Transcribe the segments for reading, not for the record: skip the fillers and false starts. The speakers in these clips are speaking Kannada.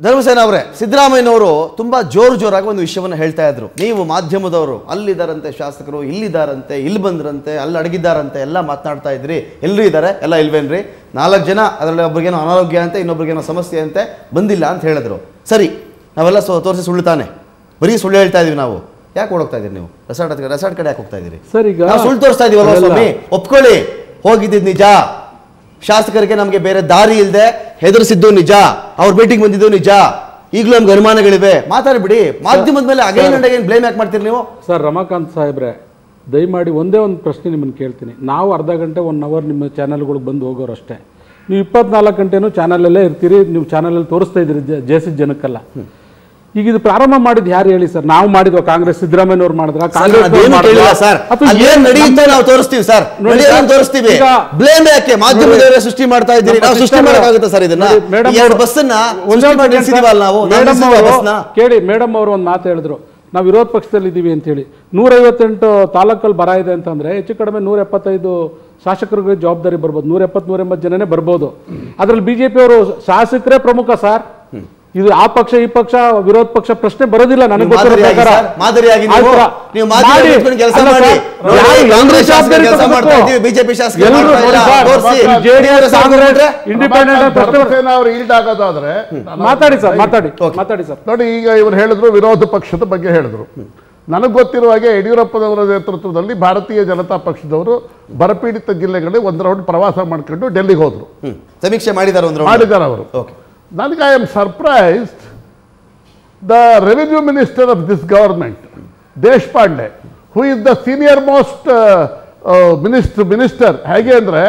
ಧರ್ಮಸೇನ ಅವರೇ, ಸಿದ್ದರಾಮಯ್ಯನವರು ತುಂಬಾ ಜೋರಾಗಿ ಒಂದು ವಿಷಯವನ್ನು ಹೇಳ್ತಾ ಇದ್ರು. ನೀವು ಮಾಧ್ಯಮದವರು ಅಲ್ಲಿದ್ದಾರಂತೆ, ಶಾಸಕರು ಇಲ್ಲಿದ್ದಾರಂತೆ, ಇಲ್ಲಿ ಬಂದ್ರಂತೆ, ಅಲ್ಲಿ ಅಡಗಿದ್ದಾರಂತೆ ಎಲ್ಲ ಮಾತನಾಡ್ತಾ ಇದ್ರಿ. ಎಲ್ಲರೂ ಇದ್ದಾರೆ, ಎಲ್ಲ ಇಲ್ವೇನ್ರಿ? 4 ಜನ, ಅದರಲ್ಲಿ ಒಬ್ರಿಗೇನೋ ಅನಾರೋಗ್ಯ ಅಂತೆ, ಇನ್ನೊಬ್ರಿಗೇನೋ ಸಮಸ್ಯೆ ಅಂತೆ, ಬಂದಿಲ್ಲ ಅಂತ ಹೇಳಿದ್ರು. ಸರಿ, ನಾವೆಲ್ಲ ತೋರಿಸಿ ಸುಳ್ಳು ತಾನೆ, ಬರೀ ಸುಳ್ಳು ಹೇಳ್ತಾ ಇದೀವಿ ನಾವು. ಯಾಕೆ ಓಡೋಗ್ತಾ ಇದೀರಿ ನೀವು? ರೆಸಾರ್ಟ್ ಕಡೆ ಯಾಕೆ ಹೋಗ್ತಾ ಇದೀರಿ? ನಾವು ಸುಳ್ಳು ತೋರಿಸ್ತಾ ಇದೀವಲ್ವ ಸ್ವಾಮಿ? ಒಪ್ಕೊಳ್ಳಿ, ಹೋಗಿದ್ದು ನಿಜ. ಶಾಸಕರಿಗೆ ನಮಗೆ ಬೇರೆ ದಾರಿ ಇಲ್ಲದೆ ಹೆದರಿಸಿದ್ದು ನಿಜ. ಅವ್ರ ಭೇಟಿಗೆ ಬಂದಿದ್ದು ನಿಜ. ಈಗಲೂ ನಮ್ಗೆ ಅನುಮಾನಗಳಿವೆ. ಮಾತಾಡ್ಬಿಡಿ. ಮಾಧ್ಯಮದ ಮೇಲೆ ಅಗೈನ್ ಅಂಡ್ ಅಗೈನ್ ಬ್ಲೇಮ್ ಯಾಕೆ ಮಾಡ್ತೀರಿ ನೀವು? ಸರ್, ರಮಾಕಾಂತ್ ಸಾಹೇಬ್ರೆ, ದಯಮಾಡಿ ಒಂದೇ ಒಂದು ಪ್ರಶ್ನೆ ನಿಮ್ಮನ್ನು ಕೇಳ್ತೀನಿ. ನಾವು ಅರ್ಧ ಗಂಟೆ 1 ಅವರ್ ನಿಮ್ಮ ಚಾನಲ್ಗಳಿಗೆ ಬಂದು ಹೋಗೋರು ಅಷ್ಟೇ. ನೀವು 24 ಗಂಟೆನೂ ಚಾನಲಲ್ಲೇ ಇರ್ತೀರಿ. ನೀವು ಚಾನಲಲ್ಲಿ ತೋರಿಸ್ತಾ ಇದ್ದೀರಿ ಜೇಸಿ ಜನಕ್ಕೆಲ್ಲ. ಈಗ ಇದು ಪ್ರಾರಂಭ ಮಾಡಿದ್ದು ಯಾರು ಹೇಳಿ ಸರ್? ನಾವು ಮಾಡಿದ್ವ? ಕಾಂಗ್ರೆಸ್ ಸಿದ್ದರಾಮಯ್ಯನವರು ಮಾಡಿದ್ರ? ನಾವು ತೋರಿಸ್ತೀವಿ ಸರ್, ತೋರಿಸ್ತೀವಿ. ಬ್ಲೇಮ್ ಯಾಕೆ ಮಾಧ್ಯಮದವರೇ ಸೃಷ್ಟಿ ಮಾಡ್ತಾ ಇದ್ದೀರಿ? ನಾವು ಸೃಷ್ಟಿ ಮಾಡಕ್ಕಾಗುತ್ತೆ ಸರ್ ಇದನ್ನ? ಕೇಳಿ, ಮೇಡಮ್ ಅವರು ಒಂದು ಮಾತು ಹೇಳಿದ್ರು, ನಾವು ವಿರೋಧ ಪಕ್ಷದಲ್ಲಿ ಇದ್ದೀವಿ ಅಂತ ಹೇಳಿ. 158 ತಾಲೂಕಲ್ಲಿ ಬರ ಇದೆ ಅಂತಂದ್ರೆ ಹೆಚ್ಚು ಕಡಿಮೆ 175 ಶಾಸಕರಿಗೆ ಜವಾಬ್ದಾರಿ ಬರ್ಬೋದು. 170-180 ಜನನೇ ಬರ್ಬೋದು. ಅದ್ರಲ್ಲಿ ಬಿಜೆಪಿ ಅವರು ಶಾಸಕರೇ ಪ್ರಮುಖ ಸರ್. ಇದು ಆ ಪಕ್ಷ ಈ ಪಕ್ಷ ವಿರೋಧ ಪಕ್ಷ ಪ್ರಶ್ನೆ ಬರೋದಿಲ್ಲ. ನನಗೆ ಮಾತಾಡಿ ಸರ್, ಮಾತಾಡಿ ಸರ್. ನೋಡಿ, ಈಗ ಇವರು ಹೇಳಿದ್ರು ವಿರೋಧ ಪಕ್ಷದ ಬಗ್ಗೆ ಹೇಳಿದ್ರು. ನನಗೆ ಗೊತ್ತಿರುವ ಹಾಗೆ ಯಡಿಯೂರಪ್ಪನವರ ನೇತೃತ್ವದಲ್ಲಿ ಭಾರತೀಯ ಜನತಾ ಪಕ್ಷದವರು ಬರಪೀಡಿತ ಜಿಲ್ಲೆಗಳಲ್ಲಿ ಒಂದು ರೌಂಡ್ ಪ್ರವಾಸ ಮಾಡ್ಕೊಂಡು ಡೆಲ್ಲಿಗೆ ಹೋದ್ರು, ಸಮೀಕ್ಷೆ ಮಾಡಿದ್ದಾರೆ ಅವರು. ನನಗೆ I am surprised the revenue minister of this government, Deshpande, who is the senior most minister. ಹೇಗೆ ಅಂದ್ರೆ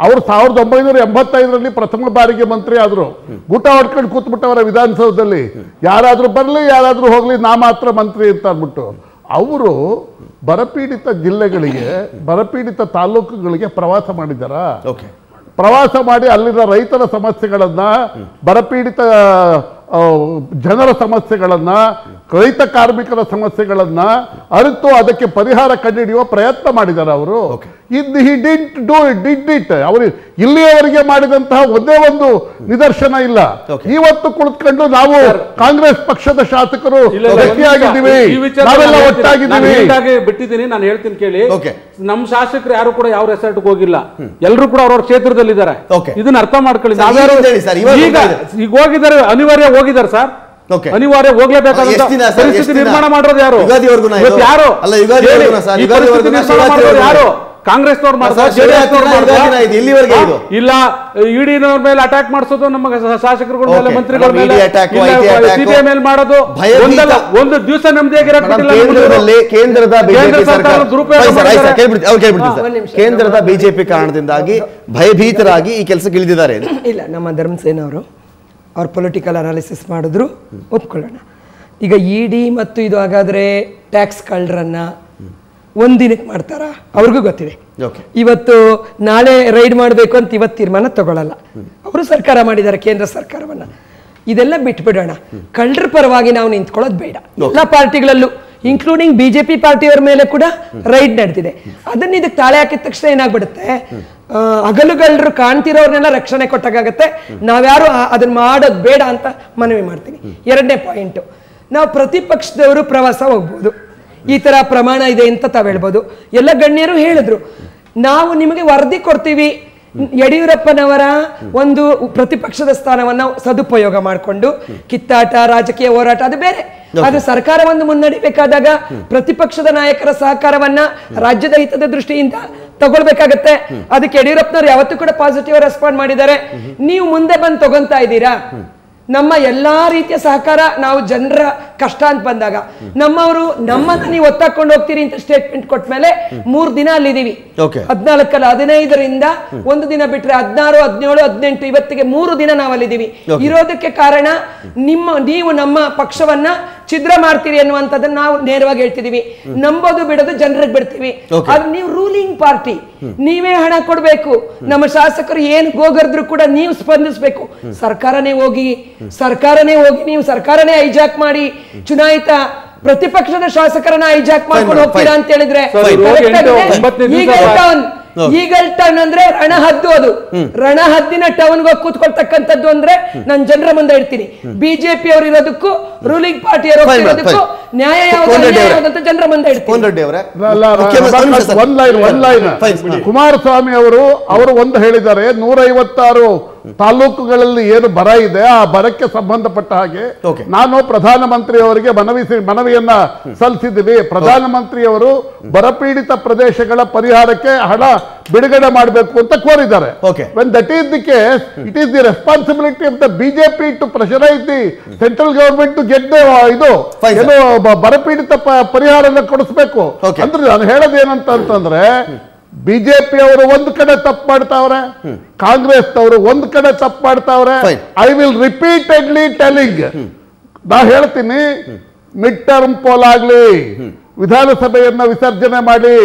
ಅವರು 1985ರಲ್ಲಿ ಪ್ರಥಮ ಬಾರಿಗೆ ಮಂತ್ರಿ ಆದ್ರು. ಗುಟ ಹೊಡ್ಕೊಂಡು ಕೂತ್ಬಿಟ್ಟವರ ವಿಧಾನಸೌಧದಲ್ಲಿ, ಯಾರಾದ್ರೂ ಬರ್ಲಿ ಯಾರಾದ್ರೂ ಹೋಗ್ಲಿ, ನಾ ಮಾತ್ರ ಮಂತ್ರಿ ಅಂತ ಅಂದ್ಬಿಟ್ಟು. ಅವರು ಬರಪೀಡಿತ ಜಿಲ್ಲೆಗಳಿಗೆ, ಬರಪೀಡಿತ ತಾಲೂಕುಗಳಿಗೆ ಪ್ರವಾಸ ಮಾಡಿದಾರ. ಪ್ರವಾಸ ಮಾಡಿ ಅಲ್ಲಿನ ರೈತರ ಸಮಸ್ಯೆಗಳನ್ನ, ಬರಪೀಡಿತ ಜನರ ಸಮಸ್ಯೆಗಳನ್ನ, ರೈತ ಕಾರ್ಮಿಕರ ಸಮಸ್ಯೆಗಳನ್ನ ಅರಿತು ಅದಕ್ಕೆ ಪರಿಹಾರ ಕಂಡುಹಿಡಿಯುವ ಪ್ರಯತ್ನ ಮಾಡಿದ್ದಾರೆ ಅವರು. ಅವರು ಇಲ್ಲಿಯವರೆಗೆ ಮಾಡಿದಂತಹ ಒಂದೇ ಒಂದು ನಿದರ್ಶನ ಇಲ್ಲ. ಇವತ್ತು ಕುಳಿತುಕೊಂಡು ನಾವು ಕಾಂಗ್ರೆಸ್ ಪಕ್ಷದ ಶಾಸಕರು ಗಟ್ಟಿಯಾಗಿದ್ದೀವಿ, ನಾವೆಲ್ಲ ಒಟ್ಟಾಗಿದ್ದೀವಿ ಬಿಟ್ಟಿದ್ದೀನಿ. ನಾನು ಹೇಳ್ತೀನಿ ಕೇಳಿ, ನಮ್ಮ ಶಾಸಕರು ಯಾರು ಕೂಡ ಯಾವ ರೆಸಾರ್ಟ್ಗೆ ಹೋಗಿಲ್ಲ. ಎಲ್ಲರೂ ಕೂಡ ಅವ್ರವ್ರ ಕ್ಷೇತ್ರದಲ್ಲಿ ಇದ್ದಾರೆ. ಇದನ್ನ ಅರ್ಥ ಮಾಡ್ಕೊಳ್ಳಿ. ಈಗ ಹೋಗಿದ್ದಾರೆ, ಅನಿವಾರ್ಯ ಹೋಗಿದ್ದಾರೆ ಸರ್, ಅನಿವಾರ್ಯ ಹೋಗ್ಲೇಬೇಕಾದಂತ ಪರಿಸ್ಥಿತಿ ನಿರ್ಮಾಣ ಮಾಡೋದು ಯಾರು? ಯಾರು? ಕಾಂಗ್ರೆಸ್ನವ್ರು ಇಲ್ಲ, ಇಡಿನವ್ರ ಮೇಲೆ ಅಟ್ಯಾಕ್ ಮಾಡಿಸೋದು, ನಮ್ಮ ಶಾಸಕರುಗಳ ಮೇಲೆ, ಮಂತ್ರಿಗಳ ಮೇಲೆ, ಸಿಬಿಐ ಮೇಲೆ ಮಾಡೋದು. ಒಂದು ದಿವಸ ಕೇಂದ್ರದ ಬಿಜೆಪಿ ಕಾರಣದಿಂದಾಗಿ ಭಯಭೀತರಾಗಿ ಈ ಕೆಲಸಕ್ಕೆ ಇಳಿದಿದ್ದಾರೆ. ಇಲ್ಲ, ನಮ್ಮ ಧರ್ಮಸೇನ ಅವರು ಅವ್ರ ಪೊಲಿಟಿಕಲ್ ಅನಾಲಿಸಿಸ್ ಮಾಡಿದ್ರು, ಒಪ್ಕೊಳ್ಳೋಣ. ಈಗ ಇಡಿ ಮತ್ತು ಇದು ಹಾಗಾದ್ರೆ ಟ್ಯಾಕ್ಸ್ ಕಳ್ಳರನ್ನ ಒಂದಿನಕ್ಕೆ ಮಾಡ್ತಾರ? ಅವ್ರಿಗೂ ಗೊತ್ತಿದೆ. ಇವತ್ತು ನಾಳೆ ರೈಡ್ ಮಾಡಬೇಕು ಅಂತ ಇವತ್ತು ತೀರ್ಮಾನ ತಗೊಳ್ಳಲ್ಲ. ಅವರು ಸರ್ಕಾರ ಮಾಡಿದ್ದಾರೆ, ಕೇಂದ್ರ ಸರ್ಕಾರವನ್ನ. ಇದೆಲ್ಲ ಬಿಟ್ಬಿಡೋಣ. ಕಳ್ಳರ ಪರವಾಗಿ ನಾವು ನಿಂತ್ಕೊಳ್ಳೋದು ಬೇಡ. ಎಲ್ಲ ಪಾರ್ಟಿಗಳಲ್ಲೂ ಇನ್ಕ್ಲೂಡಿಂಗ್ ಬಿಜೆಪಿ ಪಾರ್ಟಿಯವರ ಮೇಲೆ ಕೂಡ ರೈಡ್ ನಡೆದಿದೆ. ಅದನ್ನ ಇದಕ್ಕೆ ತಾಳೆ ಹಾಕಿದ ತಕ್ಷಣ ಏನಾಗ್ಬಿಡುತ್ತೆ, ಹಗಲುಗಳ್ಳರು ಕಾಣ್ತಿರೋರ್ನೆಲ್ಲ ರಕ್ಷಣೆ ಕೊಟ್ಟಾಗತ್ತೆ. ನಾವ್ಯಾರು ಅದನ್ನ ಮಾಡೋದು ಬೇಡ ಅಂತ ಮನವಿ ಮಾಡ್ತೀನಿ. 2ನೇ ಪಾಯಿಂಟ್, ನಾವು ಪ್ರತಿಪಕ್ಷದವರು ಪ್ರವಾಸ ಹೋಗ್ಬೋದು, ಈ ತರ ಪ್ರಮಾಣ ಇದೆ ಅಂತ ತಾವ್ ಹೇಳ್ಬೋದು. ಎಲ್ಲ ಗಣ್ಯರು ಹೇಳಿದ್ರು, ನಾವು ನಿಮಗೆ ವರದಿ ಕೊಡ್ತೀವಿ. ಯಡಿಯೂರಪ್ಪನವರ ಒಂದು ಪ್ರತಿಪಕ್ಷದ ಸ್ಥಾನವನ್ನ ಸದುಪಯೋಗ ಮಾಡಿಕೊಂಡು ಕಿತ್ತಾಟ, ರಾಜಕೀಯ ಹೋರಾಟ ಅದು ಬೇರೆ. ಅದು ಸರ್ಕಾರವನ್ನು ಮುನ್ನಡೆಯಬೇಕಾದಾಗ ಪ್ರತಿಪಕ್ಷದ ನಾಯಕರ ಸಹಕಾರವನ್ನ ರಾಜ್ಯದ ಹಿತದ ದೃಷ್ಟಿಯಿಂದ ತಗೊಳ್ಬೇಕಾಗತ್ತೆ. ಅದಕ್ಕೆ ಯಡಿಯೂರಪ್ಪನವರು ಯಾವತ್ತೂ ಕೂಡ ಪಾಸಿಟಿವ್ ರೆಸ್ಪಾಂಡ್ ಮಾಡಿದ್ದಾರೆ. ನೀವು ಮುಂದೆ ಬಂದು ತಗೊಂತಾ ಇದ್ದೀರಾ? ನಮ್ಮ ಎಲ್ಲಾ ರೀತಿಯ ಸಹಕಾರ, ನಾವು ಜನರ ಕಷ್ಟ ಅಂತ ಬಂದಾಗ ನಮ್ಮವರು ನಮ್ಮನ್ನ ನೀವು ಒತ್ತಾಕೊಂಡು ಹೋಗ್ತೀರಿ ಅಂತ ಸ್ಟೇಟ್ಮೆಂಟ್ ಕೊಟ್ಟ ಮೇಲೆ 3 ದಿನ ಅಲ್ಲಿದ್ದೀವಿ. 14 ಅಲ್ಲ, 15ರಿಂದ ಒಂದು ದಿನ ಬಿಟ್ರೆ 16, 17, 18, ಇವತ್ತಿಗೆ 3 ದಿನ ನಾವು ಅಲ್ಲಿದ್ದೀವಿ. ಇರೋದಕ್ಕೆ ಕಾರಣ ನೀವು ನಮ್ಮ ಪಕ್ಷವನ್ನ ಛಿದ್ರ ಮಾಡ್ತೀರಿ ಅನ್ನುವಂಥದ್ದನ್ನ ನಾವು ನೇರವಾಗಿ ಹೇಳ್ತಿದೀವಿ. ನಂಬೋದು ಬಿಡೋದು ಜನರಿಗೆ ಬಿಡ್ತೀವಿ. ಆದ್ರೆ ನೀವು ರೂಲಿಂಗ್ ಪಾರ್ಟಿ, ನೀವೇ ಹಣ ಕೊಡ್ಬೇಕು. ನಮ್ಮ ಶಾಸಕರು ಏನ್ ಗೋಗರ್ದ್ರು ಕೂಡ ನೀವು ಸ್ಪಂದಿಸಬೇಕು. ಸರ್ಕಾರನೇ ಹೋಗಿ ನೀವು ಸರ್ಕಾರನೇ ಹೈಜಾಕ್ ಮಾಡಿ ಚುನಾಯಿತ ಪ್ರತಿಪಕ್ಷದ ಶಾಸಕರನ್ನ ಹೈಜಾಕ್ ಮಾಡ್ಕೊಂಡು ಹೋಗ್ತೀರಾ ಅಂತ ಹೇಳಿದ್ರೆ ಈಗಲ್ಟನ್ ಅಂದ್ರೆ ರಣಹದ್ದು, ಅದು ರಣಹದ್ದಿನ ಟೌನ್ ಹೋಗಿ ಕೂತ್ಕೊಳ್ತಕ್ಕಂಥದ್ದು ಅಂದ್ರೆ ನಾನು ಜನರ ಮುಂದೆ ಇಡ್ತೀನಿ. ಬಿಜೆಪಿ ಅವರು ಇರೋದಕ್ಕೂ ರೂಲಿಂಗ್ ಪಾರ್ಟಿ ಇರೋದಕ್ಕೂ ನ್ಯಾಯ ಯಾವ್ದಂತ ಜನರ ಮುಂದೆ ಇಡ್ತೀನಿ. ಕುಮಾರಸ್ವಾಮಿ ಅವರು ಒಂದು ಹೇಳಿದ್ದಾರೆ, 156 ತಾಲೂಕುಗಳಲ್ಲಿ ಏನು ಬರ ಇದೆ ಆ ಬರಕ್ಕೆ ಸಂಬಂಧಪಟ್ಟ ಹಾಗೆ ನಾನು ಪ್ರಧಾನಮಂತ್ರಿ ಅವರಿಗೆ ಮನವಿಯನ್ನ ಸಲ್ಲಿಸಿದ್ದೀವಿ. ಪ್ರಧಾನಮಂತ್ರಿಯವರು ಬರಪೀಡಿತ ಪ್ರದೇಶಗಳ ಪರಿಹಾರಕ್ಕೆ ಹಣ ಬಿಡುಗಡೆ ಮಾಡಬೇಕು ಅಂತ ಕೋರಿದ್ದಾರೆ. When that is the case, it is the responsibility of the BJP to pressurize the central government to get the ಏನು ಬರಪೀಡಿತ ಪರಿಹಾರನ ಕೊಡಿಸ್ಬೇಕು. ಅಂದ್ರೆ ನಾನು ಹೇಳೋದೇನಂತಂದ್ರೆ ಬಿಜೆಪಿ ಅವರು ಒಂದು ಕಡೆ ತಪ್ಪು ಮಾಡ್ತಾವ್ರೆ, ಕಾಂಗ್ರೆಸ್ ಅವರು ಒಂದು ಕಡೆ ತಪ್ಪು ಮಾಡ್ತಾವ್ರೆ. ಐ ವಿಲ್ ರಿಪೀಟೆಡ್ಲಿ ಟೆಲಿಂಗ್, ನಾ ಹೇಳ್ತೀನಿ, ಮಿಡ್ ಟರ್ಮ್ ಪೋಲ್ ಆಗ್ಲಿ, ವಿಧಾನಸಭೆಯನ್ನ ವಿಸರ್ಜನೆ ಮಾಡಿ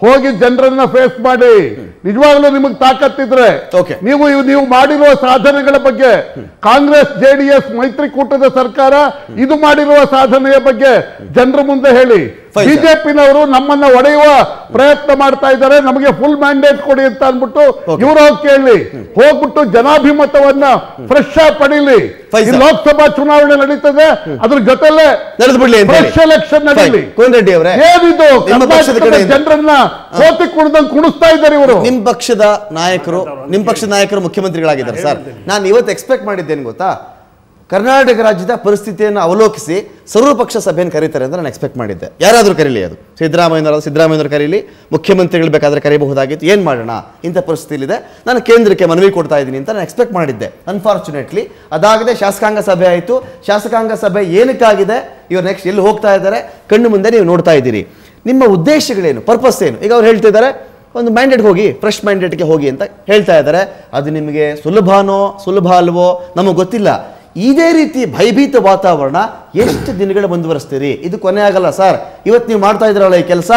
ಹೋಗಿ ಜನರನ್ನ ಫೇಸ್ ಮಾಡಿ. ನಿಜವಾಗ್ಲೂ ನಿಮಗೆ ತಾಕತ್ತಿದ್ರೆ ನೀವು ಮಾಡಿರುವ ಸಾಧನೆಗಳ ಬಗ್ಗೆ, ಕಾಂಗ್ರೆಸ್ ಜೆಡಿಎಸ್ ಮೈತ್ರಿಕೂಟದ ಸರ್ಕಾರ ಇದು ಮಾಡಿರುವ ಸಾಧನೆಯ ಬಗ್ಗೆ ಜನರ ಮುಂದೆ ಹೇಳಿ. ಬಿಜೆಪಿನವರು ನಮ್ಮನ್ನ ಒಡೆಯುವ ಪ್ರಯತ್ನ ಮಾಡ್ತಾ ಇದ್ದಾರೆ, ನಮಗೆ ಫುಲ್ ಮ್ಯಾಂಡೇಟ್ ಕೊಡಿ ಅಂತ ಅನ್ಬಿಟ್ಟು ಇವರು ಹೋಗಿ ಕೇಳಿ, ಹೋಗ್ಬಿಟ್ಟು ಜನಾಭಿಮತವನ್ನ ಫ್ರೆಶ್ ಆಗಿ ಪಡೀಲಿ. ಲೋಕಸಭಾ ಚುನಾವಣೆ ನಡೀತದೆ, ಅದ್ರ ಜೊತೆಲೆ ಫ್ರೆಶ್ ಎಲೆಕ್ಷನ್ ನಡೀಲಿ. ಏನಿದು ಜನರನ್ನ ಕೋತಿ ಕುಣಿದಂಗೆ ಕುಣಿಸ್ತಾ ಇದ್ದಾರೆ ಇವರು. ನಿಮ್ಮ ಪಕ್ಷದ ನಾಯಕರು ಮುಖ್ಯಮಂತ್ರಿಗಳಾಗಿದ್ದಾರೆ ಸರ್. ನಾನು ಇವತ್ತು ಎಕ್ಸ್ಪೆಕ್ಟ್ ಮಾಡಿದ್ದೇನೆ ಗೊತ್ತಾ, ಕರ್ನಾಟಕ ರಾಜ್ಯದ ಪರಿಸ್ಥಿತಿಯನ್ನು ಅವಲೋಕಿಸಿ ಸರ್ವಪಕ್ಷ ಸಭೆಯನ್ನು ಕರೀತಾರೆ ಅಂತ ನಾನು ಎಕ್ಸ್ಪೆಕ್ಟ್ ಮಾಡಿದ್ದೆ. ಯಾರಾದರೂ ಕರೀಲಿ, ಅದು ಸಿದ್ದರಾಮಯ್ಯನವರು ಕರೀಲಿ, ಮುಖ್ಯಮಂತ್ರಿಗಳು ಬೇಕಾದ್ರೆ ಕರೀಬಹುದಾಗಿತ್ತು. ಏನು ಮಾಡೋಣ, ಇಂಥ ಪರಿಸ್ಥಿತಿಲಿದೆ, ನಾನು ಕೇಂದ್ರಕ್ಕೆ ಮನವಿ ಕೊಡ್ತಾ ಇದ್ದೀನಿ ಅಂತ ನಾನು ಎಕ್ಸ್ಪೆಕ್ಟ್ ಮಾಡಿದ್ದೆ. ಅನ್ಫಾರ್ಚುನೇಟ್ಲಿ ಅದಾಗದೆ ಶಾಸಕಾಂಗ ಸಭೆ ಆಯಿತು. ಶಾಸಕಾಂಗ ಸಭೆ ಏನಕ್ಕಾಗಿದೆ, ಇವರು ನೆಕ್ಸ್ಟ್ ಎಲ್ಲಿ ಹೋಗ್ತಾ ಇದ್ದಾರೆ ಕಣ್ಣು ಮುಂದೆ ನೀವು ನೋಡ್ತಾ ಇದ್ದೀರಿ. ನಿಮ್ಮ ಉದ್ದೇಶಗಳೇನು, ಪರ್ಪಸ್ ಏನು? ಈಗ ಅವ್ರು ಹೇಳ್ತಿದ್ದಾರೆ ಒಂದು ಮ್ಯಾಂಡೇಟ್ಗೆ ಹೋಗಿ, ಫ್ರೆಶ್ ಮ್ಯಾಂಡೇಟ್ಗೆ ಹೋಗಿ ಅಂತ ಹೇಳ್ತಾ ಇದ್ದಾರೆ. ಅದು ನಿಮಗೆ ಸುಲಭ ಅಲ್ವೋ ನಮಗೆ ಗೊತ್ತಿಲ್ಲ. ಇದೇ ರೀತಿ ಭಯಭೀತ ವಾತಾವರಣ ಎಷ್ಟು ದಿನಗಳು ಮುಂದುವರಿಸ್ತೀರಿ? ಇದು ಕೊನೆ ಆಗಲ್ಲ ಸರ್. ಇವತ್ತು ನೀವು ಮಾಡ್ತಾ ಇದ್ರಲ್ಲ ಈ ಕೆಲಸ,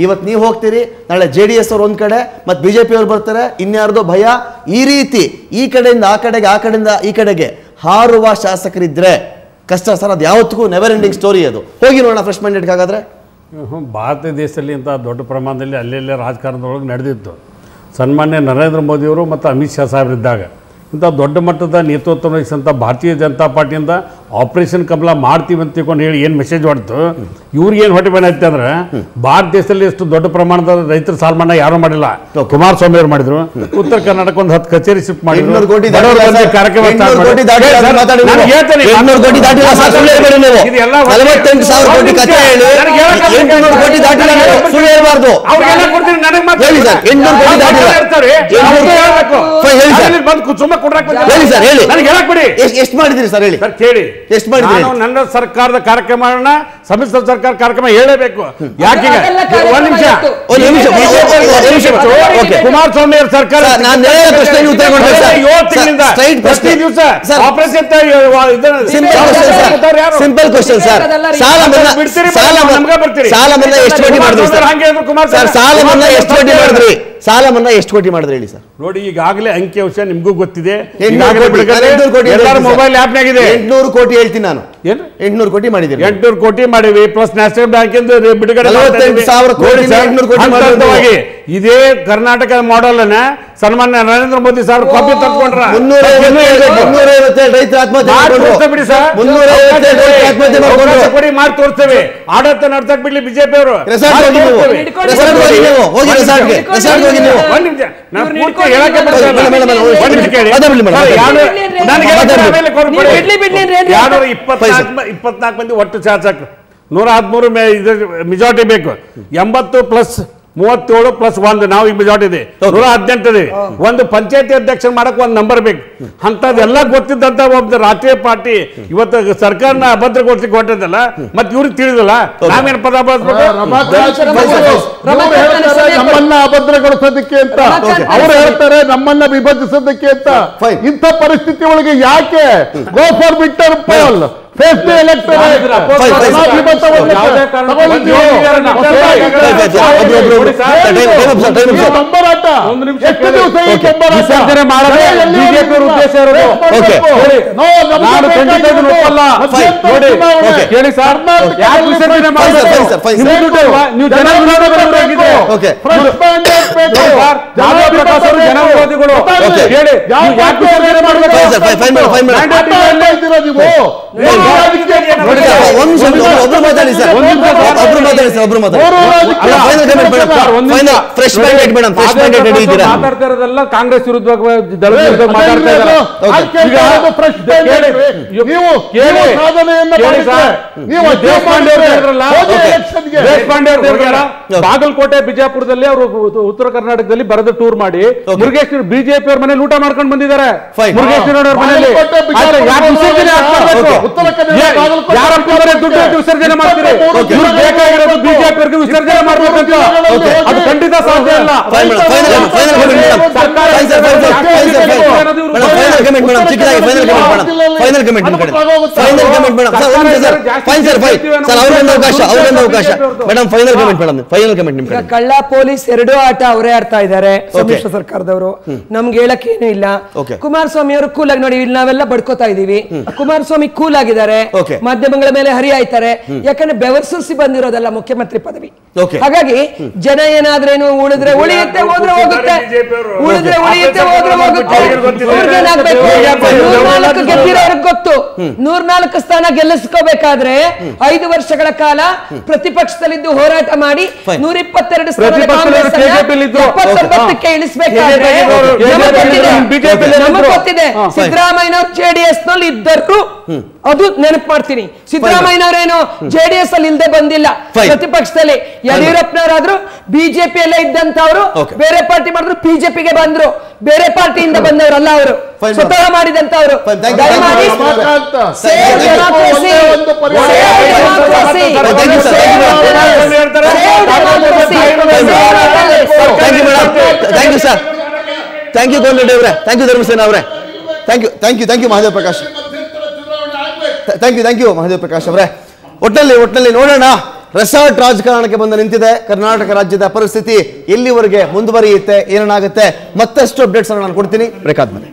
ಇವತ್ತು ನೀವು ಹೋಗ್ತೀರಿ, ನಾಳೆ JDS ಅವ್ರು ಒಂದು ಕಡೆ, ಮತ್ತು BJP ಅವ್ರು ಬರ್ತಾರೆ, ಇನ್ಯಾರ್ದೋ ಭಯ. ಈ ರೀತಿ ಈ ಕಡೆಯಿಂದ ಆ ಕಡೆಗೆ, ಆ ಕಡೆಯಿಂದ ಈ ಕಡೆಗೆ ಹಾರುವ ಶಾಸಕರಿದ್ರೆ ಕಷ್ಟ ಸರ್. ಅದು ಯಾವತ್ತಿಗೂ ನೆವರ್ ಎಂಡಿಂಗ್ ಸ್ಟೋರಿ. ಅದು ಹೋಗಿ ನೋಡೋಣ ಫ್ರೆಶ್ ಮ್ಯಾಂಡೇಟ್ಗೆ. ಹಾಗಾದ್ರೆ ಭಾರತ ದೇಶದಲ್ಲಿ ಇಂಥ ದೊಡ್ಡ ಪ್ರಮಾಣದಲ್ಲಿ ಅಲ್ಲೆಲ್ಲೇ ರಾಜಕಾರಣದೊಳಗೆ ನಡೆದಿತ್ತು. ಸನ್ಮಾನ್ಯ ನರೇಂದ್ರ ಮೋದಿಯವರು ಮತ್ತು ಅಮಿತ್ ಶಾ ಸಾಹೇಬರಿದ್ದಾಗ ಇಂಥ ದೊಡ್ಡ ಮಟ್ಟದ ನೇತೃತ್ವ ವಹಿಸಿದಂಥ ಭಾರತೀಯ ಜನತಾ ಪಾರ್ಟಿಯಿಂದ ಆಪರೇಷನ್ ಕಮಲ ಮಾಡ್ತೀವಿ ಅಂತ ತಿಳ್ಕೊಂಡು ಹೇಳಿ ಏನು ಮೆಸೇಜ್ ಹೊಡ್ತು. ಇವ್ರಿಗೆ ಏನು ಹೊಟ್ಟೆ ಬಂದೈತೆ ಅಂದ್ರೆ, ಭಾರತ ದೇಶದಲ್ಲಿ ಎಷ್ಟು ದೊಡ್ಡ ಪ್ರಮಾಣದ ರೈತರ ಸಾಲ ಮನ್ನಾ ಯಾರು ಮಾಡಿಲ್ಲ, ಕುಮಾರಸ್ವಾಮಿ ಅವರು ಮಾಡಿದ್ರು. ಉತ್ತರ ಕರ್ನಾಟಕ ಒಂದು 10 ಕಚೇರಿ ಶಿಫ್ಟ್ ಮಾಡಿದ್ರು. ಕಾರ್ಯಕ್ರಮ ಎಷ್ಟು ಮಾಡಿದ್ರಿ ಸರ್ ಹೇಳಿ ಕೇಳಿ. ನನ್ನ ಸರ್ಕಾರದ ಕಾರ್ಯಕ್ರಮಗಳನ್ನ ಸಮ್ಮಿಶ್ರ ಸರ್ಕಾರ ಕಾರ್ಯಕ್ರಮ ಹೇಳಬೇಕು. ಯಾಕೆ ಒಂದ್ ನಿಮಿಷ ಕುಮಾರಸ್ವಾಮಿ ಅವರ ಸರ್ಕಾರ 7 ತಿಂಗಳಿಂದ ಪ್ರತಿ ದಿವಸ ಆಪರೇಷನ್ ಸಿಂಪಲ್ ಕ್ವಶನ್ ಸರ್, ಸಾಲ ಮನ್ನಾ ಎಷ್ಟು ಕೋಟಿ ಮಾಡಿದ್ರಿ ಸರ್? ಸಾಲ ಮನ್ನಾ ಎಷ್ಟು ಕೋಟಿ ಮಾಡಿದ್ರಿ ಹೇಳಿ ಸರ್? ನೋಡಿ, ಈಗಾಗಲೇ ಅಂಕಿಅಂಶ ನಿಮಗೂ ಗೊತ್ತಿದೆ. Mobile app ನಾಗಿದೆ. 800 ಕೋಟಿ ಹೇಳ್ತೀನಿ ನಾನು. 800 ಕೋಟಿ ಮಾಡಿದ್ದೀರಿ. 800 ಕೋಟಿ ಮಾಡಿವಿ, ಪ್ಲಸ್ ನ್ಯಾಷನಲ್ ಬ್ಯಾಂಕ್ ಬಿಡುಗಡೆ. ಇದೇ ಕರ್ನಾಟಕ ಮಾಡೆಲ್ ಅನ್ನ ಸನ್ಮಾನ್ಯ ನರೇಂದ್ರ ಮೋದಿ ಸಾಹೇಬ್ ಕಾಪಿ ತಗೊಂಡ್ರ. 357 ರೈತರ ಆತ್ಮಹತ್ಯೆ ಬಿಡಿ ಸರ್, ಮಾಡಿ ತೋರಿಸ್ತೇವೆ. ಆಡಳಿತ ನಡ್ಸಕ್ ಬಿಡ್ಲಿ ಬಿಜೆಪಿ ಅವರು. ಇಪ್ಪತ್ನಾಲ್ಕು ಮಂದಿ ಒಟ್ಟು ಶಾಸಕರು, 113 ಮೆಜಾರಿಟಿ ಬೇಕು. 80 ಪ್ಲಸ್ 37 ಪ್ಲಸ್ 1 ನಾವು ಈಗ ಮೆಜಾರಿಟಿ ಇದೆ, 118 ಇದೆ. ಒಂದು ಪಂಚಾಯತಿ ಅಧ್ಯಕ್ಷ ಮಾಡಕ್ ಒಂದು ನಂಬರ್ ಬೇಕು. ಅಂತದೆಲ್ಲ ಗೊತ್ತಿದ್ದಂತ ಒಬ್ಬ ರಾಷ್ಟ್ರೀಯ ಪಾರ್ಟಿ ಇವತ್ತು ಸರ್ಕಾರನ ಅಭದ್ರಗೊಳಿಸಲಿಕ್ಕೆ ಹೊರಟಿದ್ದಲ್ಲ, ಮತ್ತೆ ಇವ್ರಿಗೆ ತಿಳಿದಿಲ್ಲ ನಾವೇನು ಪದ ಬಳಸ್ಬೇಕು? ನಮ್ಮನ್ನ ಅಭದ್ರಗೊಳಿಸೋದಕ್ಕೆ ಅಂತ ಅವ್ರು ಹೇಳ್ತಾರೆ, ನಮ್ಮನ್ನ ವಿಭಜಿಸೋದಕ್ಕೆ ಅಂತ. ಇಂಥ ಪರಿಸ್ಥಿತಿ ಒಳಗೆ ಯಾಕೆ go for mid term poll, face the electorate ಯಾವುದೇ ಕಾರಣಕ್ಕೂ ವಿಸರ್ಜನೆ ಮಾಡದೆ ಬಿಜೆಪಿ ಉದ್ದೇಶ ಇರೋದು. ನಾನು ಖಂಡಿತ ಇದನ್ನು ಒಪ್ಪಲ್ಲ. ನೋಡಿ ಕೇಳಿ ಸರ್, ಯಾಕೆ ವಿಸರ್ಜನೆ ಮಾಡಬೇಕು? ನೀವು ಜನ ವಿರೋಧಿಗಳು. ಪ್ರಕಾಶ್ ಅವರು ಜನ ವಿರೋಧಿಗಳು. ಹೇಳಿ ಯಾಕೆ ವಿಸರ್ಜನೆ ಮಾಡಬೇಕು? ಮಾತಾಡ್ತಾ ಇರೋದೆಲ್ಲ ಕಾಂಗ್ರೆಸ್ ವಿರುದ್ಧ ಮಾತಾಡ್ತಾ ಇದ್ದಾರೆ. ಬಾಗಲಕೋಟೆ ಬಿಜಾಪುರದಲ್ಲಿ ಅವರು ಉತ್ತರ ಕರ್ನಾಟಕದಲ್ಲಿ ಬರೆದ ಟೂರ್ ಮಾಡಿ ಮುರುಗೇಶ್ ಬಿಜೆಪಿ ಅವ್ರ ಮನೇಲಿ ಊಟ ಮಾಡ್ಕೊಂಡು ಬಂದಿದ್ದಾರೆ. ಮುರುಗೇಶ್ ಅವ್ರ ಮನೆಯಲ್ಲಿ ವಿಸರ್ಜನೆ ಮಾಡ್ತೀರಿ? ಬೇಕಾಗಿರೋದು ಬಿಜೆಪಿ ವಿಸರ್ಜನೆ ಮಾಡ್ಬೇಕಂತ. ಅದು ಖಂಡಿತ ಸಾಧ್ಯ ಇಲ್ಲ. ಕಳ್ಳ ಪೊಲೀಸ್ ಎರಡೂ ಆಟ ಅವರೇ ಆಡ್ತಾ ಇದ್ದಾರೆ ಸಮ್ಮಿಶ್ರ ಸರ್ಕಾರದವರು. ನಮ್ಗೆ ಹೇಳಕ್ಕೇನು ಇಲ್ಲ. ಕುಮಾರಸ್ವಾಮಿ ಅವರು ಕೂಲ್ ಆಗಿ ನೋಡಿ, ಇಲ್ಲಿ ನಾವೆಲ್ಲ ಬಡ್ಕೋತಾ ಇದೀವಿ. ಕುಮಾರಸ್ವಾಮಿ ಕೂಲ್ ಆಗಿದ್ದಾರೆ, ಮಾಧ್ಯಮಗಳ ಮೇಲೆ ಹರಿಯಾಯ್ತಾರೆ. ಯಾಕಂದ್ರೆ ಬೆವರ್ಸುಸಿ ಬಂದಿರೋದಲ್ಲ ಮುಖ್ಯಮಂತ್ರಿ ಪದವಿ. ಹಾಗಾಗಿ ಜನ ಏನಾದ್ರೇನು ಉಳಿದ್ರೆ ಉಳಿಯುತ್ತೆ, ಹೋದ್ರೆ ಹೋಗುತ್ತೆ, ಉಳಿದ್ರೆ ಉಳಿಯುತ್ತೆ, ಹೋದ್ರೆ ಹೋಗುತ್ತೆ. ಗೆದ್ದಿರೋರ್ಗೆ ಗೊತ್ತು. 104 ಸ್ಥಾನ ಗೆಲ್ಲಿಸ್ಕೋಬೇಕಾದ್ರೆ 5 ವರ್ಷಗಳ ಕಾಲ ಪ್ರತಿಪಕ್ಷದಲ್ಲಿದ್ದು ಹೋರಾಟ ಮಾಡಿ 122 ಸ್ಥಾನ ಇಳಿಸಬೇಕಾದ್ರೆ ನಮಗೆ ಗೊತ್ತಿದೆ. ಸಿದ್ದರಾಮಯ್ಯನವರು ಜೆಡಿಎಸ್ ನಲ್ಲಿ ಇದ್ದರು, ಅದು ನೆನಪು ಮಾಡ್ತೀನಿ. ಸಿದ್ದರಾಮಯ್ಯನವರೇನು ಜೆಡಿಎಸ್ ಅಲ್ಲಿ ಇಲ್ಲದೆ ಬಂದಿಲ್ಲ, ಪ್ರತಿಪಕ್ಷದಲ್ಲಿ. ಯಡಿಯೂರಪ್ಪನವರಾದ್ರು ಬಿಜೆಪಿಯಲ್ಲೇ ಇದ್ದಂತವ್ರು, ಬೇರೆ ಪಾರ್ಟಿ ಮಾಡಿದ್ರು ಬಿಜೆಪಿಗೆ ಬಂದ್ರು. ಬೇರೆ ಪಾರ್ಟಿಯಿಂದ ಬಂದವರಲ್ಲ ಅವರು, ಸ್ವತಃ ಮಾಡಿದಂತವ್ರು. ದಯಮಾಡಿ ಥ್ಯಾಂಕ್ ಯು ಗೋಲ್ರೆಡ್ಡಿ ಅವರೇ, ಥ್ಯಾಂಕ್ ಯು ಧರ್ಮಸೇನ ಅವರೇ, thank you Mahadev Prakash, thank you Mahadev Prakash ಅವರೇ. ಒಟ್ಟಲ್ಲಿ ನೋಡೋಣ, ರೆಸಾರ್ಟ್ ರಾಜಕಾರಣಕ್ಕೆ ಬಂದು ನಿಂತಿದೆ ಕರ್ನಾಟಕ ರಾಜ್ಯದ ಪರಿಸ್ಥಿತಿ. ಎಲ್ಲಿವರೆಗೆ ಮುಂದುವರಿಯುತ್ತೆ, ಏನಾಗುತ್ತೆ, ಮತ್ತಷ್ಟು ಅಪ್ಡೇಟ್ಸ್ ನಾನು ಕೊಡ್ತೀನಿ ಬ್ರೇಕ್ ಆದ್ಮೇಲೆ.